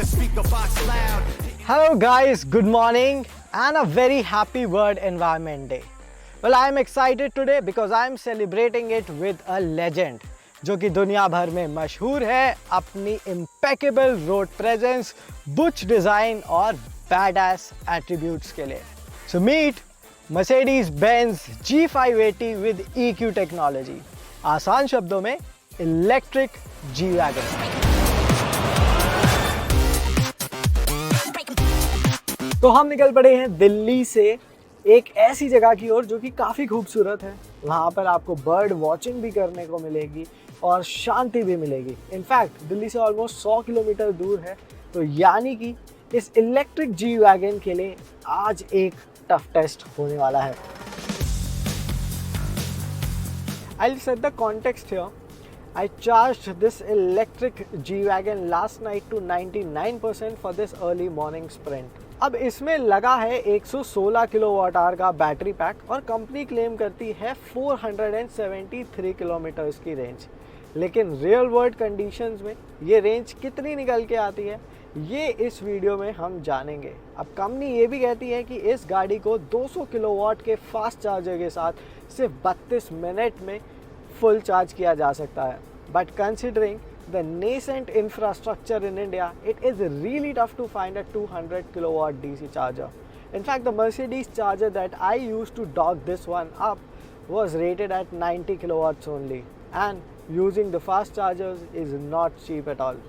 the speaker box loud. Hello guys, good morning and a very happy World Environment Day. Well, I am excited today because I am celebrating it with a legend जो कि दुनिया भर में मशहूर है अपनी impeccable road presence, butch design और badass attributes के लिए. So meet Mercedes-Benz G580 with EQ technology. आसान शब्दों में इलेक्ट्रिक G-Wagon. तो हम निकल पड़े हैं दिल्ली से एक ऐसी जगह की ओर जो कि काफ़ी खूबसूरत है. वहाँ पर आपको बर्ड वॉचिंग भी करने को मिलेगी और शांति भी मिलेगी. इनफैक्ट दिल्ली से ऑलमोस्ट 100 किलोमीटर दूर है. तो यानी कि इस इलेक्ट्रिक जी वैगन के लिए आज एक टफ टेस्ट होने वाला है. I'll set the context here. I charged this electric G-Wagon last night to 99% for this early morning sprint. अब इसमें लगा है 116 किलोवाट आवर का बैटरी पैक और कंपनी क्लेम करती है 473 किलोमीटर्स की रेंज. लेकिन रियल वर्ल्ड कंडीशंस में ये रेंज कितनी निकल के आती है ये इस वीडियो में हम जानेंगे. अब कंपनी ये भी कहती है कि इस गाड़ी को 200 किलोवाट के फास्ट चार्जर के साथ सिर्फ 32 मिनट में फुल चार्ज किया जा सकता है. But considering the nascent infrastructure in India, it is really tough to find a 200 kilowatt DC charger. In fact, the Mercedes charger that I used to dock this one up was rated at 90 kilowatts only, and using the fast chargers is not cheap at all.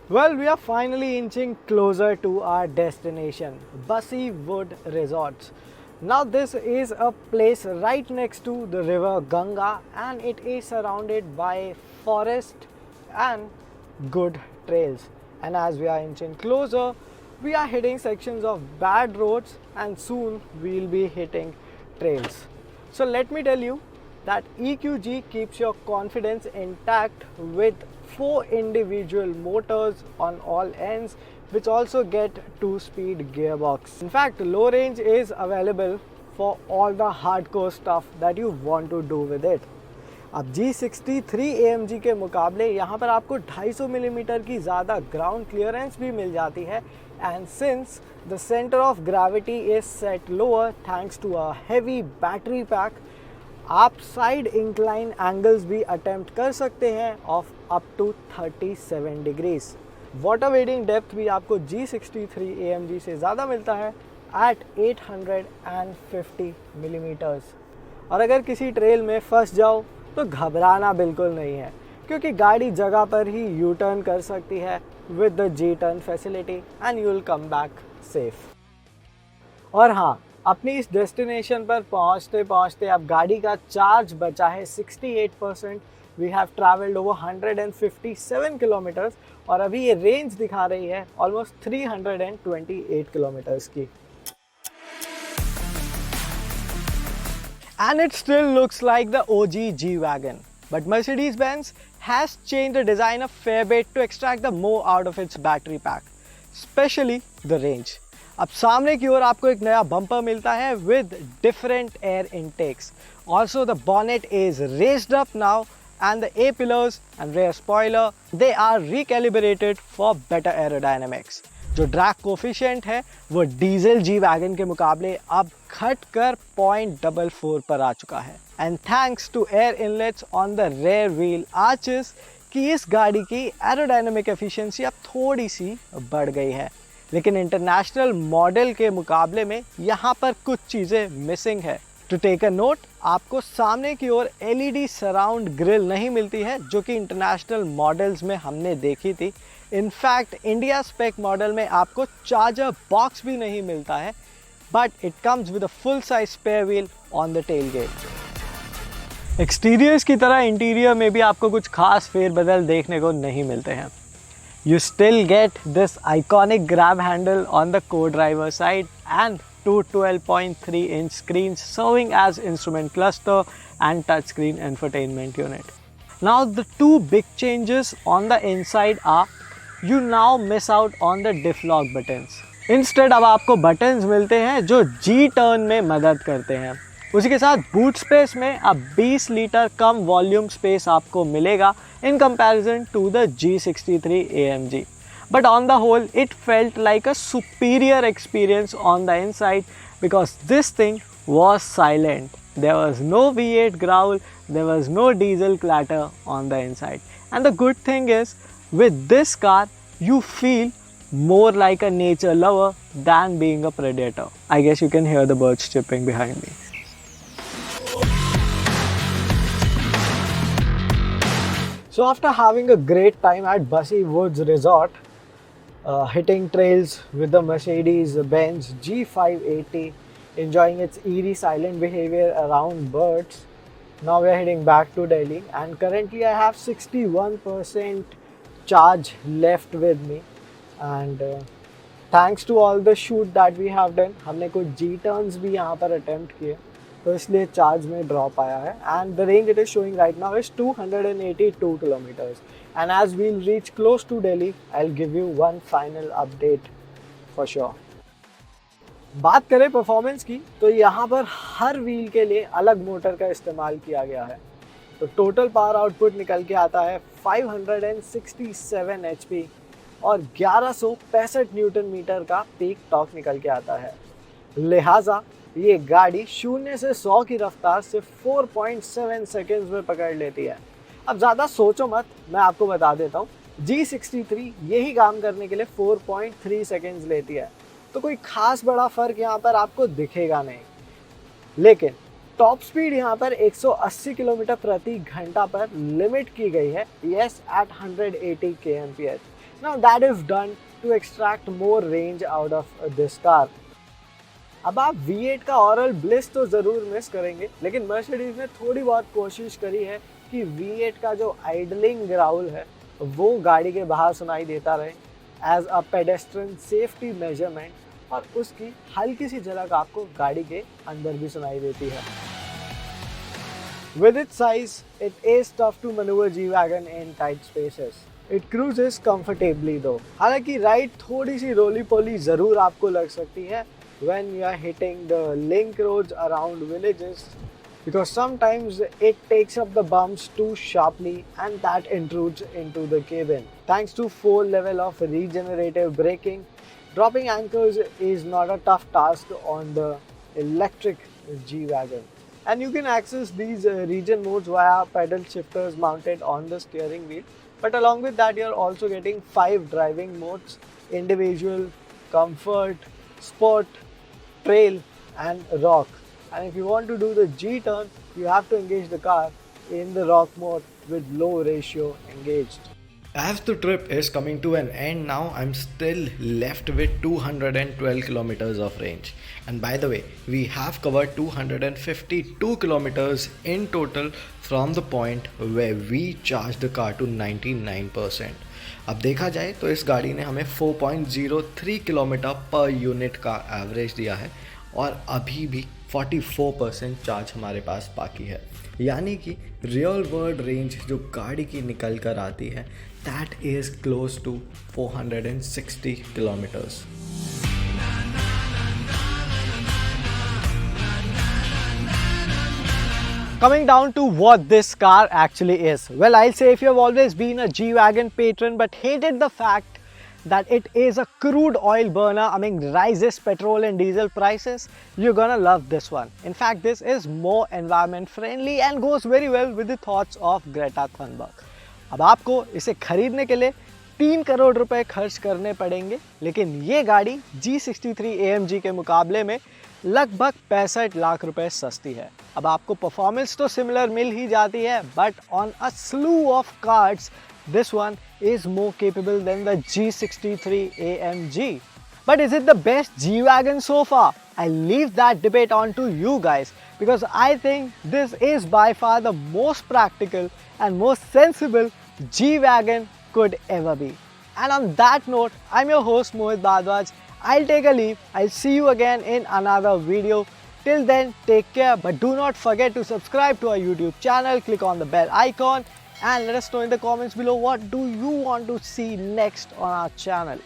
Well, we are finally inching closer to our destination, Bassi Wood Resorts. Now this is a place right next to the river Ganga and it is surrounded by forest and good trails. And as we are inching closer, we are hitting sections of bad roads and soon we'll be hitting trails. So let me tell you that EQG keeps your confidence intact with 4 individual motors on all ends which also get 2-speed gearbox. In fact, low range is available for all the hardcore stuff that you want to do with it. अब G63 AMG के मुकाबले यहाँ पर आपको 250 millimetre की ज़्यादा ground clearance भी मिल जाती है. And since the centre of gravity is set lower thanks to a heavy battery pack, आप साइड इंक्लाइन एंगल्स भी अटेम्प्ट कर सकते हैं of up to 37 degrees. Water wading depth भी आपको G63 AMG से ज़्यादा मिलता है एट 850 मिलीमीटर्स. और अगर किसी ट्रेल में फंस जाओ तो घबराना बिल्कुल नहीं है क्योंकि गाड़ी जगह पर ही यू टर्न कर सकती है with the G turn facility and you will come back safe. और हाँ, अपनी इस डेस्टिनेशन पर पहुँचते पहुँचते अब गाड़ी का चार्ज बचा है 68%. We have travelled over 157 kilometres और अभी ये रेंज दिखा रही है ऑलमोस्ट 328 किलोमीटर्स की. And it still looks like the OG G-Wagon. But Mercedes-Benz has changed the design a fair bit to extract the more out of its battery pack, especially the range. अब सामने की ओर आपको एक नया bumper मिलता है with different air intakes. Also the bonnet is raised up now and the A-pillars and rear spoiler, they are recalibrated for better aerodynamics. जो drag coefficient है वो डीजल जी वैगन के मुकाबले अब घट कर 0.44 पर आ चुका है. And thanks to air inlets on the rear wheel arches कि इस गाड़ी की एरोडायनेमिक एफिशिएंसी अब थोड़ी सी बढ़ गई है. लेकिन इंटरनेशनल मॉडल के मुकाबले में यहाँ पर कुछ चीज़ें मिसिंग है. टू टेक अ नोट, आपको सामने की ओर LED सराउंड ग्रिल नहीं मिलती है जो कि इंटरनेशनल मॉडल्स में हमने देखी थी. इनफैक्ट इंडिया स्पेक मॉडल में आपको चार्जर बॉक्स भी नहीं मिलता है, but it comes with a full size spare wheel on the tailgate. Exteriors की तरह इंटीरियर में भी आपको कुछ खास फेरबदल देखने को नहीं मिलते हैं. You still get this iconic grab handle on the co-driver side and two 12.3-inch screens serving as instrument cluster and touchscreen infotainment unit. Now the two big changes on the inside are you now miss out on the diff lock buttons. Instead अब आपको buttons मिलते हैं जो G-turn में मदद करते हैं. उसी के साथ बूट स्पेस में अब 20 लीटर कम वॉल्यूम स्पेस आपको मिलेगा in comparison to the G63 AMG. but on the whole it felt like a superior experience on the inside because this thing was silent. There was no V8 growl, there was no diesel clatter on the inside. And the good thing is, with this car, you feel more like a nature lover than being a predator. I guess you can hear the birds chirping behind me. So after having a great time at Bussey Woods Resort, hitting trails with the Mercedes-Benz G580, enjoying its eerie silent behavior around birds, now we are heading back to Delhi, and currently I have 61% charge left with me. And thanks to all the shoot that we have done, हमने कुछ G-turns भी यहाँ पर attempt किए, तो इसलिए charge में drop आया है. And the range it is showing right now is 282 kilometres. And as we'll reach close to Delhi, I will give you one final update for sure. बात करें परफॉर्मेंस की, तो यहाँ पर हर व्हील के लिए अलग मोटर का इस्तेमाल किया गया है. तो टोटल पावर आउटपुट निकल के आता है 567 HP और 1165 न्यूटन मीटर का पीक टॉर्क निकल के आता है. लिहाजा ये गाड़ी 0 से 100 की रफ्तार से 4.7 सेकेंड्स में पकड़ लेती है. अब ज़्यादा सोचो मत, मैं आपको बता देता हूँ. G63 यही काम करने के लिए 4.3 सेकेंड्स लेती है, तो कोई खास बड़ा फ़र्क यहाँ पर आपको दिखेगा नहीं. लेकिन टॉप स्पीड यहाँ पर 180 किलोमीटर प्रति घंटा पर लिमिट की गई है, yes at 180 kmph. Now that is done to extract more range out of this car. अब आप V8 का ऑरल ब्लिस तो ज़रूर मिस करेंगे, लेकिन मर्सिडीज़ ने थोड़ी बहुत कोशिश करी है कि V8 का जो आइडलिंग ग्राउल है वो गाड़ी के बाहर सुनाई देता रहे as a pedestrian safety measurement, और उसकी हल्की सी झलक आपको गाड़ी के अंदर भी सुनाई देती है. With its size, it is tough to maneuver G-Wagon in tight spaces. It cruises comfortably though. हालांकि राइड थोड़ी सी रोली पोली ज़रूर आपको लग सकती है when you are hitting the link roads around villages, because sometimes it takes up the bumps too sharply and that intrudes into the cabin. Thanks to 4 level of regenerative braking, dropping anchors is not a tough task on the electric G-Wagon. And you can access these regen modes via pedal shifters mounted on the steering wheel. But along with that, you're also getting 5 driving modes: individual, comfort, sport, trail and rock. And if you want to do the G-turn, you have to engage the car in the rock mode with low ratio engaged. As the trip is coming to an end now, I'm still left with 212 kilometers of range. And by the way, we have covered 252 kilometers in total from the point where we charged the car to 99%. अब देखा जाए तो इस गाड़ी ने हमें 4.03 kilometre per unit का average दिया है और अभी भी 44% चार्ज हमारे पास बाकी है. यानी कि रियल वर्ल्ड रेंज जो गाड़ी की निकल कर आती है, that is close to 460 kilometres. Coming down to what this car actually is. Well, I'll say if you have always been a G-Wagon patron but hated the fact that it is a crude oil burner among rises petrol and diesel prices, you're gonna love this one. In fact, this is more environment friendly and goes very well with the thoughts of Greta Thunberg. अब आपको इसे खरीदने के लिए 3 करोड़ रुपए खर्च करने पड़ेंगे, लेकिन ये गाड़ी G63 AMG के मुकाबले में लगभग 65 लाख रुपए सस्ती है. अब आपको परफॉर्मेंस तो सिमिलर मिल ही जाती है, but on a स्लू of cards this one is more capable than the G63 AMG. But is it the best G-Wagon so far? I'll leave that debate on to you guys, because I think this is by far the most practical and most sensible G-Wagon could ever be. And on that note, I'm your host Mohit Bhardwaj. I'll take a leave. I'll see you again in another video. Till then, take care, but do not forget to subscribe to our YouTube channel, click on the bell icon, and let us know in the comments below what do you want to see next on our channel.